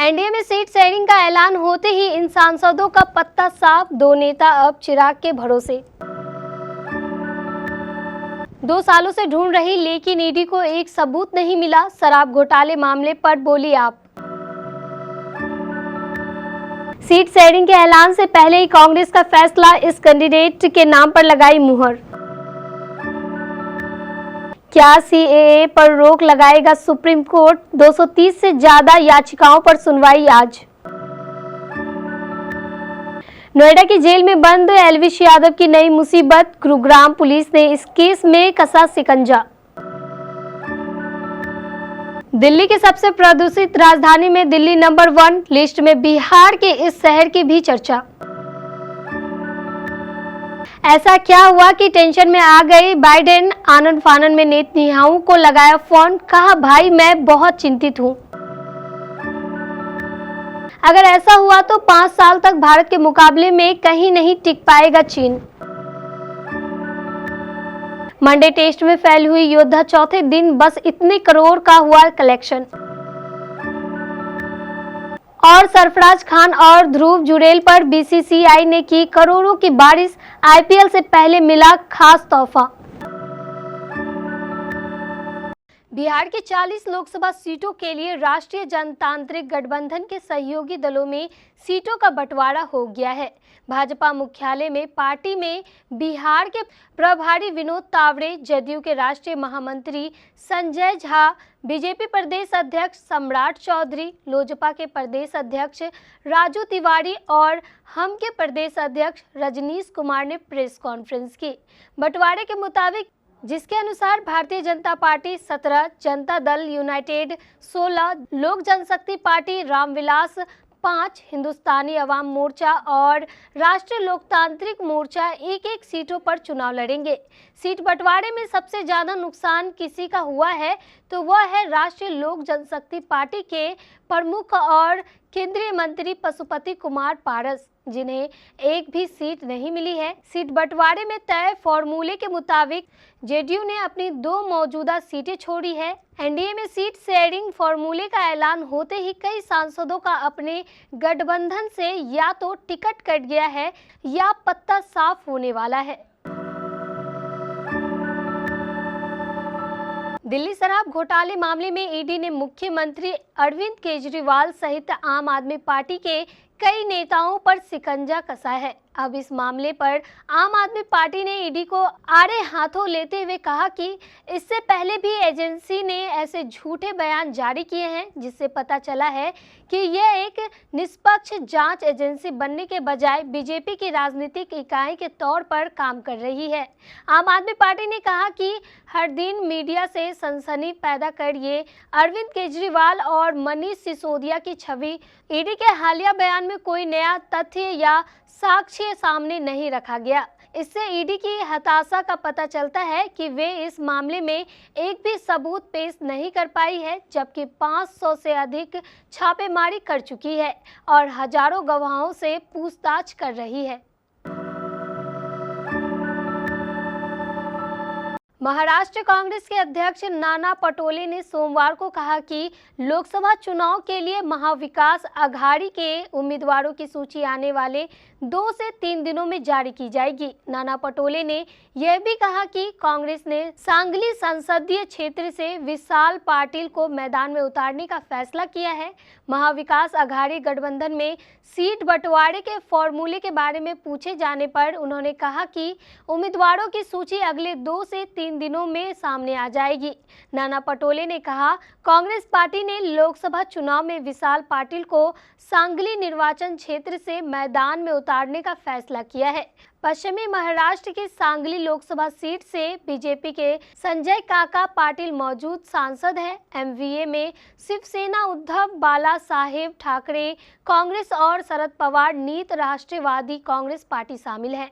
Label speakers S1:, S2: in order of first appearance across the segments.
S1: NDA में seat sharing का ऐलान होते ही इन सांसदों का पत्ता साफ, दो नेता अब चिराग के भरोसे। 2 सालों से ढूंढ रही लेकिन ईडी को एक सबूत नहीं मिला, शराब घोटाले मामले पर बोली आप। सीट शेयरिंग के ऐलान से पहले ही कांग्रेस का फैसला, इस कैंडिडेट के नाम पर लगाई मुहर। क्या सीएए पर रोक लगाएगा सुप्रीम कोर्ट? 230 से ज्यादा याचिकाओं पर सुनवाई आज। नोएडा की जेल में बंद एल्विश यादव की नई मुसीबत, गुरुग्राम पुलिस ने इस केस में कसा शिकंजा। दिल्ली की सबसे प्रदूषित राजधानी में दिल्ली नंबर 1 लिस्ट में बिहार के इस शहर की भी चर्चा। ऐसा क्या हुआ कि टेंशन में आ गए बाइडेन? आनन फानन में नेतन्याहू को लगाया फोन, कहा भाई मैं बहुत चिंतित हूं। अगर ऐसा हुआ तो 5 साल तक भारत के मुकाबले में कहीं नहीं टिक पाएगा चीन। मंडे टेस्ट में फेल हुई योद्धा, चौथे दिन बस इतने करोड़ का हुआ कलेक्शन। और सरफराज खान और ध्रुव जुरेल पर बीसीसीआई ने की करोड़ों की बारिश, आईपीएल से पहले मिला खास तोहफा। बिहार की 40 लोकसभा सीटों के लिए राष्ट्रीय जनतांत्रिक गठबंधन के सहयोगी दलों में सीटों का बंटवारा हो गया है। भाजपा मुख्यालय में पार्टी में बिहार के प्रभारी विनोद तावड़े, जदयू के राष्ट्रीय महामंत्री संजय झा, बीजेपी प्रदेश अध्यक्ष सम्राट चौधरी, लोजपा के प्रदेश अध्यक्ष राजू तिवारी और हम के प्रदेश अध्यक्ष रजनीश कुमार ने प्रेस कॉन्फ्रेंस की। बंटवारे के मुताबिक, जिसके अनुसार भारतीय जनता पार्टी 17, जनता दल यूनाइटेड 16, लोक जनशक्ति पार्टी रामविलास 5, हिंदुस्तानी अवाम मोर्चा और राष्ट्रीय लोकतांत्रिक मोर्चा एक सीटों पर चुनाव लड़ेंगे। सीट बंटवारे में सबसे ज्यादा नुकसान किसी का हुआ है तो वह है राष्ट्रीय लोक जनशक्ति पार्टी के प्रमुख और केंद्रीय मंत्री पशुपति कुमार पारस, जिन्हें एक भी सीट नहीं मिली है। सीट बंटवारे में तय फॉर्मूले के मुताबिक जेडीयू ने अपनी 2 मौजूदा सीटें छोड़ी है। एनडीए में सीट शेयरिंग फॉर्मूले का ऐलान होते ही कई सांसदों का अपने गठबंधन से या तो टिकट कट गया है या पत्ता साफ होने वाला है। दिल्ली शराब घोटाले मामले में ईडी ने मुख्यमंत्री अरविंद केजरीवाल सहित आम आदमी पार्टी के कई नेताओं पर शिकंजा कसा है। अब इस मामले पर आम आदमी पार्टी ने ईडी को आड़े हाथों लेते हुए कहा कि इससे पहले भी एजेंसी ने ऐसे झूठे बयान जारी किए हैं, जिससे पता चला है कि यह एक निष्पक्ष जांच एजेंसी बनने के बजाय बीजेपी की राजनीतिक इकाई के तौर पर काम कर रही है। आम आदमी पार्टी ने कहा कि हर दिन मीडिया से सनसनी पैदा कर ये अरविंद केजरीवाल और मनीष सिसोदिया की छवि, ईडी के हालिया बयान में कोई नया तथ्य या साक्ष्य सामने नहीं रखा गया। इससे ईडी की हताशा का पता चलता है कि वे इस मामले में एक भी सबूत पेश नहीं कर पाई है, जबकि 500 से अधिक छापेमारी कर चुकी है और हजारों गवाहों से पूछताछ कर रही है। महाराष्ट्र कांग्रेस के अध्यक्ष नाना पटोले ने सोमवार को कहा कि लोकसभा चुनाव के लिए महाविकास अघाड़ी के उम्मीदवारों की सूची आने वाले 2 से 3 दिनों में जारी की जाएगी। नाना पटोले ने यह भी कहा कि कांग्रेस ने सांगली संसदीय क्षेत्र से विशाल पाटिल को मैदान में उतारने का फैसला किया है। महाविकास अघाड़ी गठबंधन में सीट बंटवारे के फॉर्मूले के बारे में पूछे जाने पर उन्होंने कहा कि उम्मीदवारों की सूची अगले 2 से 3 दिनों में सामने आ जाएगी। नाना पटोले ने कहा, कांग्रेस पार्टी ने लोकसभा चुनाव में विशाल पाटिल को सांगली निर्वाचन क्षेत्र से मैदान में उतारने का फैसला किया है। पश्चिमी महाराष्ट्र की सांगली लोकसभा सीट से बीजेपी के संजय काका पाटिल मौजूद सांसद हैं। एमवीए में शिवसेना उद्धव बाला साहेब ठाकरे कांग्रेस और शरद पवार नीत राष्ट्रवादी कांग्रेस पार्टी शामिल है।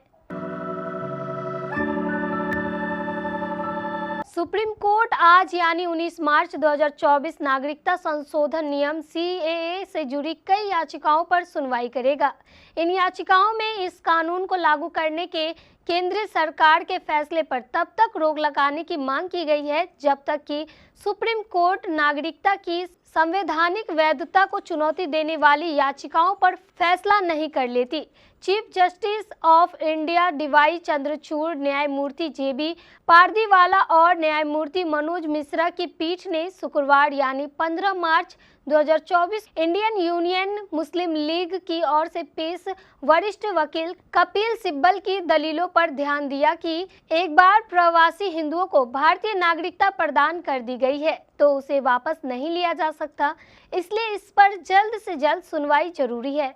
S1: सुप्रीम कोर्ट आज यानी 19 मार्च 2024 नागरिकता संशोधन नियम सीएए से जुड़ी कई याचिकाओं पर सुनवाई करेगा। इन याचिकाओं में इस कानून को लागू करने के केंद्र सरकार के फैसले पर तब तक रोक लगाने की मांग की गई है जब तक कि सुप्रीम कोर्ट नागरिकता की संवैधानिक वैधता को चुनौती देने वाली याचिकाओं पर फैसला नहीं कर लेती। Chief justice of India DY Chandrachud, न्यायमूर्ति जेबी पारदीवाला और न्यायमूर्ति मनोज मिश्रा की पीठ ने शुक्रवार यानी 15 मार्च 2024 इंडियन यूनियन मुस्लिम लीग की ओर से पेश वरिष्ठ वकील कपिल सिब्बल की दलीलों पर ध्यान दिया कि एक बार प्रवासी हिंदुओं को भारतीय नागरिकता प्रदान कर दी गई है तो उसे वापस नहीं लिया जा सकता, इसलिए इस पर जल्द से जल्द सुनवाई जरूरी है।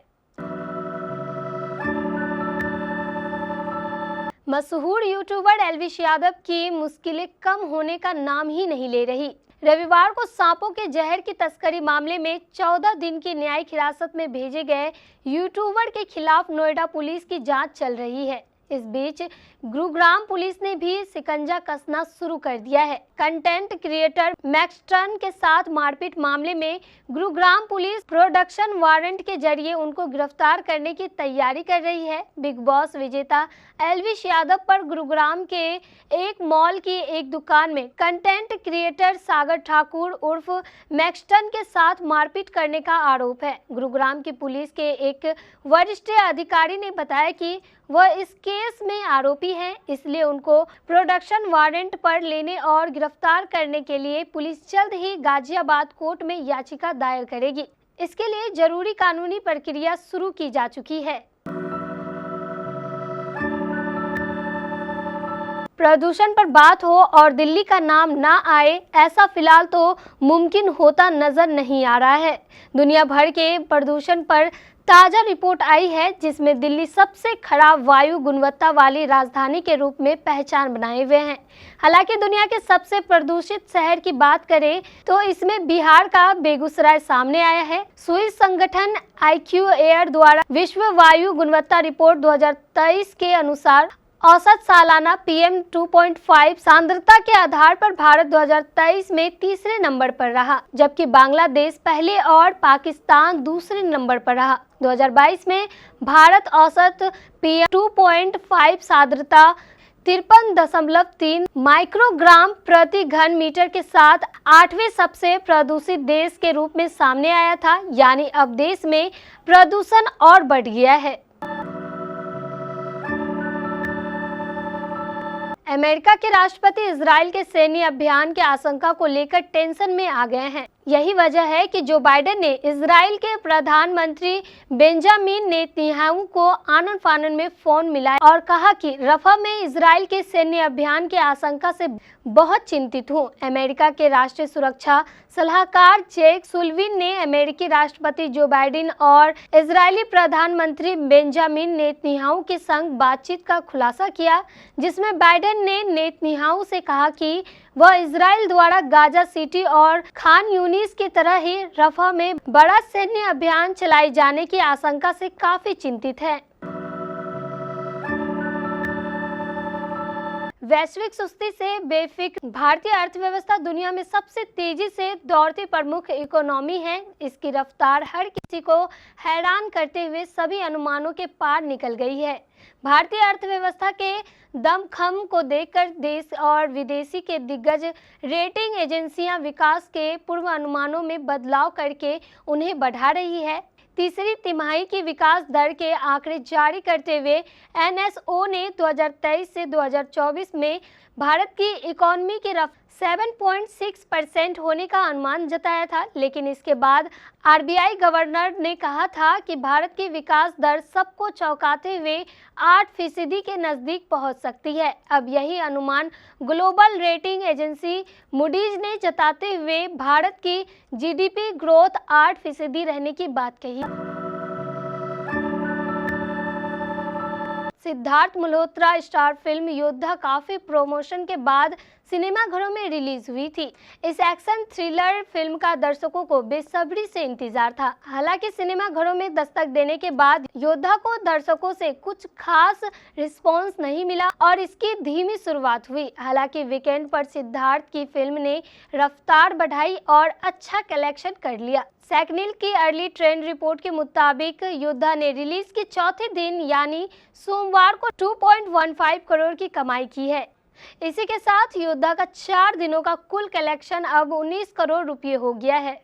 S1: मशहूर यूट्यूबर एल्विश यादव की मुश्किलें कम होने का नाम ही नहीं ले रही। रविवार को सांपों के जहर की तस्करी मामले में 14 दिन की न्यायिक हिरासत में भेजे गए यूट्यूबर के खिलाफ नोएडा पुलिस की जांच चल रही है। इस बीच गुरुग्राम पुलिस ने भी शिकंजा कसना शुरू कर दिया है। कंटेंट क्रिएटर मैक्सटन के साथ मारपीट मामले में गुरुग्राम पुलिस प्रोडक्शन वारंट के जरिए उनको गिरफ्तार करने की तैयारी कर रही है। बिग बॉस विजेता एल्विश यादव पर गुरुग्राम के एक मॉल की एक दुकान में कंटेंट क्रिएटर सागर ठाकुर उर्फ मैक्सटन के साथ मारपीट करने का आरोप है। गुरुग्राम की पुलिस के एक वरिष्ठ अधिकारी ने बताया कि वह इस केस में आरोपी हैं, इसलिए उनको प्रोडक्शन वारंट पर लेने और गिरफ्तार करने के लिए पुलिस जल्द ही गाजियाबाद कोर्ट में याचिका दायर करेगी। इसके लिए जरूरी कानूनी प्रक्रिया शुरू की जा चुकी है। प्रदूषण पर बात हो और दिल्ली का नाम ना आए, ऐसा फिलहाल तो मुमकिन होता नजर नहीं आ रहा है। दुनिया भर के प्रदूषण पर ताज़ा रिपोर्ट आई है जिसमें दिल्ली सबसे खराब वायु गुणवत्ता वाली राजधानी के रूप में पहचान बनाए हुए हैं। हालांकि दुनिया के सबसे प्रदूषित शहर की बात करें तो इसमें बिहार का बेगूसराय सामने आया है। स्विस संगठन IQ एयर द्वारा विश्व वायु गुणवत्ता रिपोर्ट 2023 के अनुसार औसत सालाना PM 2.5 सांद्रता के आधार पर भारत 2023 में तीसरे नंबर पर रहा, जबकि बांग्लादेश पहले और पाकिस्तान दूसरे नंबर पर रहा। 2022 में भारत औसत PM 2.5 सांद्रता 53.3 माइक्रोग्राम प्रति घन मीटर के साथ 8वें सबसे प्रदूषित देश के रूप में सामने आया था। यानी अब देश में प्रदूषण और बढ़ गया है। अमेरिका के राष्ट्रपति इजराइल के सैन्य अभियान के आशंका को लेकर टेंशन में आ गए हैं। यही वजह है कि जो बाइडेन ने इजराइल के प्रधानमंत्री बेंजामिन नेतन्याहू को आनन फानन में फोन मिलाया और कहा कि रफा में इजराइल के सैन्य अभियान की आशंका से बहुत चिंतित हूं। अमेरिका के राष्ट्रीय सुरक्षा सलाहकार जैक सुल्लिवान ने अमेरिकी राष्ट्रपति जो बाइडेन और इजरायली प्रधानमंत्री बेंजामिन नेतन्याहू के संग बातचीत का खुलासा किया, जिसमें बाइडेन ने नेतन्याहू से कहा कि वह इजराइल द्वारा गाजा सिटी और खान यूनिस की तरह ही रफा में बड़ा सैन्य अभियान चलाए जाने की आशंका से काफी चिंतित है। वैश्विक सुस्ती से बेफिक्र भारतीय अर्थव्यवस्था दुनिया में सबसे तेजी से दौड़ती प्रमुख इकोनॉमी है। इसकी रफ्तार हर किसी को हैरान करते हुए सभी अनुमानों के पार निकल गई है। भारतीय अर्थव्यवस्था के दमखम को देखकर देश और विदेशी के दिग्गज रेटिंग एजेंसियां विकास के पूर्व अनुमानों में बदलाव करके उन्हें बढ़ा रही है। तीसरी तिमाही की विकास दर के आंकड़े जारी करते हुए NSO ने 2023 से 2024 में भारत की इकोनॉमी की रफ्तार 7.6% होने का अनुमान जताया था, लेकिन इसके बाद RBI गवर्नर ने कहा था कि भारत की विकास दर सबको चौंकाते हुए 8% के नजदीक पहुंच सकती है। अब यही अनुमान ग्लोबल रेटिंग एजेंसी मूडीज ने जताते हुए भारत की GDP ग्रोथ 8% रहने की बात कही। सिद्धार्थ मल्होत्रा स्टार फिल्म योद्धा काफी प्रमोशन के बाद सिनेमा घरों में रिलीज हुई थी। इस एक्शन थ्रिलर फिल्म का दर्शकों को बेसब्री से इंतजार था। हालांकि सिनेमा घरों में दस्तक देने के बाद योद्धा को दर्शकों से कुछ खास रिस्पांस नहीं मिला और इसकी धीमी शुरुआत हुई। हालांकि वीकेंड पर सिद्धार्थ की फिल्म ने रफ्तार बढ़ाई और अच्छा कलेक्शन कर लिया। सैकनिल की अर्ली ट्रेंड रिपोर्ट के मुताबिक योद्धा ने रिलीज के चौथे दिन यानी सोमवार को 2.15 करोड़ की कमाई की है। इसी के साथ योद्धा का 4 दिनों का कुल कलेक्शन अब 19 करोड़ रुपए हो गया है।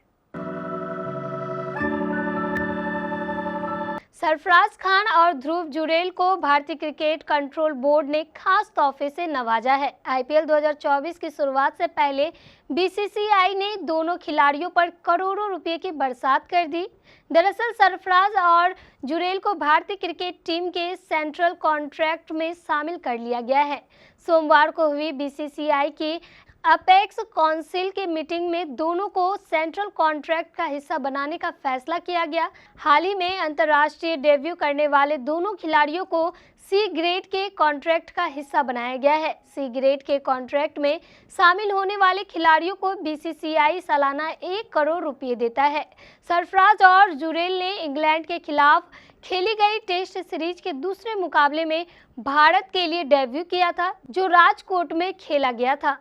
S1: सरफराज खान और ध्रुव जुरैल को भारतीय क्रिकेट कंट्रोल बोर्ड ने खास तोहफे से नवाजा है। आईपीएल 2024 की शुरुआत से पहले बीसीसीआई ने दोनों खिलाड़ियों पर करोड़ों रुपए की बरसात कर दी। दरअसल सरफराज और जुरैल को भारतीय क्रिकेट टीम के सेंट्रल कॉन्ट्रैक्ट में शामिल कर लिया गया है। सोमवार को हुई बीसीसीआई की अपेक्स काउंसिल की मीटिंग में दोनों को सेंट्रल कॉन्ट्रैक्ट का हिस्सा बनाने का फैसला किया गया। हाल ही में अंतर्राष्ट्रीय डेब्यू करने वाले दोनों खिलाड़ियों को सी ग्रेड के कॉन्ट्रैक्ट का हिस्सा बनाया गया है। सी ग्रेड के कॉन्ट्रैक्ट में शामिल होने वाले खिलाड़ियों को बीसीसीआई सालाना 1 करोड़ रुपए देता है। सरफराज और जुरैल ने इंग्लैंड के खिलाफ खेली गई टेस्ट सीरीज के दूसरे मुकाबले में भारत के लिए डेब्यू किया था, जो राजकोट में खेला गया था।